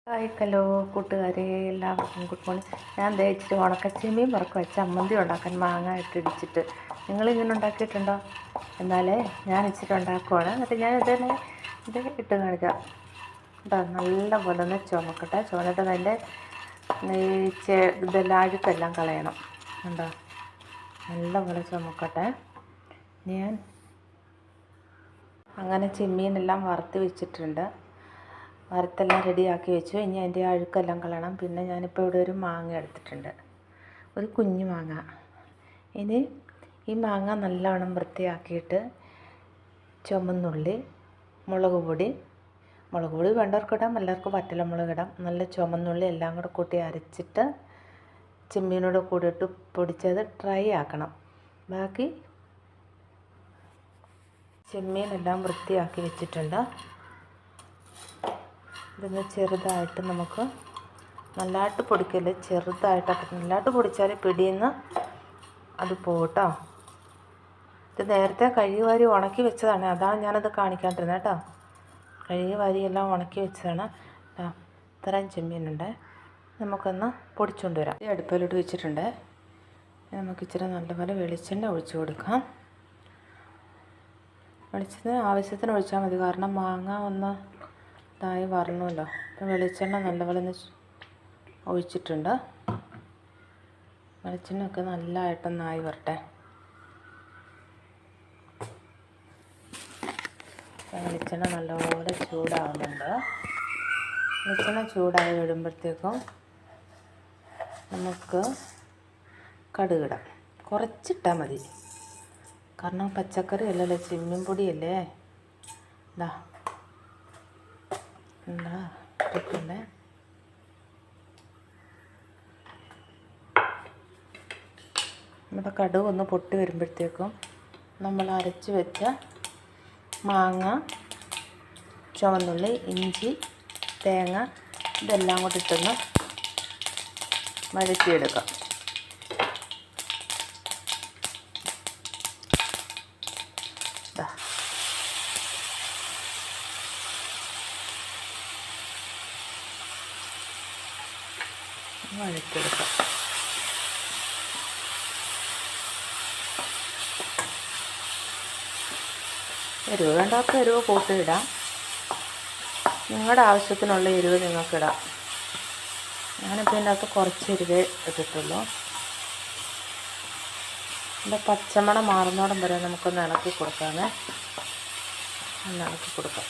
Hi hello കൂട്ടുകാരെ, എല്ലാവർക്കും good morning. ഞാൻ ഇച്ചിരി ഉണക്കച്ചെമ്മീൻ വറുക്കുക ചമ്മന്തി ഉണ്ടാക്കാൻ മാങ്ങ ഇട്ടിടിച്ചിട്ട് നിങ്ങളിങ്ങനെ ഉണ്ടാക്കിയിട്ടുണ്ടോ? എന്നാലേ ഞാൻ ഇച്ചിരി ഉണ്ടാക്കുവാണ്. എന്നിട്ട് ഞാൻ ഇത് ഇട്ട് കാണിക്കാം കേട്ടോ. നല്ല പോലെ ഒന്ന് ചുമക്കട്ടെ. ചുമന്നിട്ട് അതിൻ്റെ ഇതെല്ലാം അഴുക്കെല്ലാം കളയണം ഉണ്ടോ. നല്ല പോലെ ചുമക്കട്ടെ. ഞാൻ അങ്ങനെ ചെമ്മീനെല്ലാം വറുത്ത് വെച്ചിട്ടുണ്ട്. വറുത്തെല്ലാം റെഡിയാക്കി വെച്ചു. ഇനി അതിൻ്റെ അഴുക്കെല്ലാം കളയണം. പിന്നെ ഞാനിപ്പോൾ ഇവിടെ ഒരു മാങ്ങ എടുത്തിട്ടുണ്ട്, ഒരു കുഞ്ഞു മാങ്ങ. ഇനി ഈ മാങ്ങ നല്ലവണ്ണം വൃത്തിയാക്കിയിട്ട് ചുമന്നുള്ളി, മുളക് പൊടി വേണ്ടവർക്കിടാം, എല്ലാവർക്കും വറ്റൽമുളക് ഇടാം. നല്ല ചുമന്നുള്ളി എല്ലാം കൂടെ കൂട്ടി അരച്ചിട്ട് ചെമ്മീനോട് കൂടിയിട്ട് പൊടിച്ചത് ഡ്രൈ ആക്കണം. ബാക്കി ചെമ്മീനെല്ലാം വൃത്തിയാക്കി വെച്ചിട്ടുണ്ട്. ഇതൊന്ന് ചെറുതായിട്ട് നമുക്ക് നല്ലതായിട്ട് പൊടിക്കല്ലേ, ചെറുതായിട്ടൊക്കെ. നല്ലതായിട്ട് പൊടിച്ചാൽ പിടിയുന്ന അത് പോട്ടോ. ഇത് നേരത്തെ കഴുകി വാരി ഉണക്കി വെച്ചതാണ്, അതാണ് ഞാനത് കാണിക്കാണ്ടിരുന്നത് കേട്ടോ. കഴുകി വാരി എല്ലാം ഉണക്കി വെച്ചതാണ്. ഇത്രയും ചെമ്മീനുണ്ട്. നമുക്കൊന്ന് പൊടിച്ചുകൊണ്ട് വരാം. ഈ അടുപ്പിലോട്ട് വെച്ചിട്ടുണ്ട്. നമുക്ക് ഇച്ചിരി നല്ലപോലെ വെളിച്ചെണ്ണ ഒഴിച്ചു കൊടുക്കാം. വെളിച്ചെണ്ണ ആവശ്യത്തിന് ഒഴിച്ചാൽ മതി, കാരണം മാങ്ങ ഒന്ന് ഇതായി വരണമല്ലോ. അപ്പം വെളിച്ചെണ്ണ നല്ലപോലെ ഒന്ന് ഒഴിച്ചിട്ടുണ്ട്. വെളിച്ചെണ്ണയൊക്കെ നല്ലതായിട്ടൊന്നായി വരട്ടെ. വെളിച്ചെണ്ണ നല്ലപോലെ ചൂടാവുന്നുണ്ട്. വെളിച്ചെണ്ണ ചൂടായി വരുമ്പോഴത്തേക്കും നമുക്ക് കടുകിടാം. കുറച്ചിട്ടാൽ മതി, കാരണം പച്ചക്കറി അല്ലല്ലോ, ചെമ്മീൻ പൊടിയല്ലേ. ഇതാ ഇട്ടിട്ടുണ്ട്. നമ്മുടെ കടുക് ഒന്ന് പൊട്ടി വരുമ്പോഴത്തേക്കും നമ്മൾ അരച്ച് വെച്ച മാങ്ങ, ചുവന്നുള്ളി, ഇഞ്ചി, തേങ്ങ ഇതെല്ലാം കൂടി ഇട്ടൊന്ന് വഴറ്റിയെടുക്കാം. വഴറ്റിയെടുക്കാം. എരിവ് വേണ്ടാത്ത എരിവ് കൂട്ടിയിടാം. നിങ്ങളുടെ ആവശ്യത്തിനുള്ള എരിവ് നിങ്ങൾക്കിടാം. ഞാനിപ്പോൾ ഇതിൻ്റെ അകത്ത് കുറച്ച് എരിവേ ഇട്ടിട്ടുള്ളൂ. ഇതിൻ്റെ പച്ചമണം മാറുന്നോടം വരെ നമുക്കൊന്ന് ഇളക്കി കൊടുക്കാമേ. ഒന്ന് ഇളക്കി കൊടുക്കാം.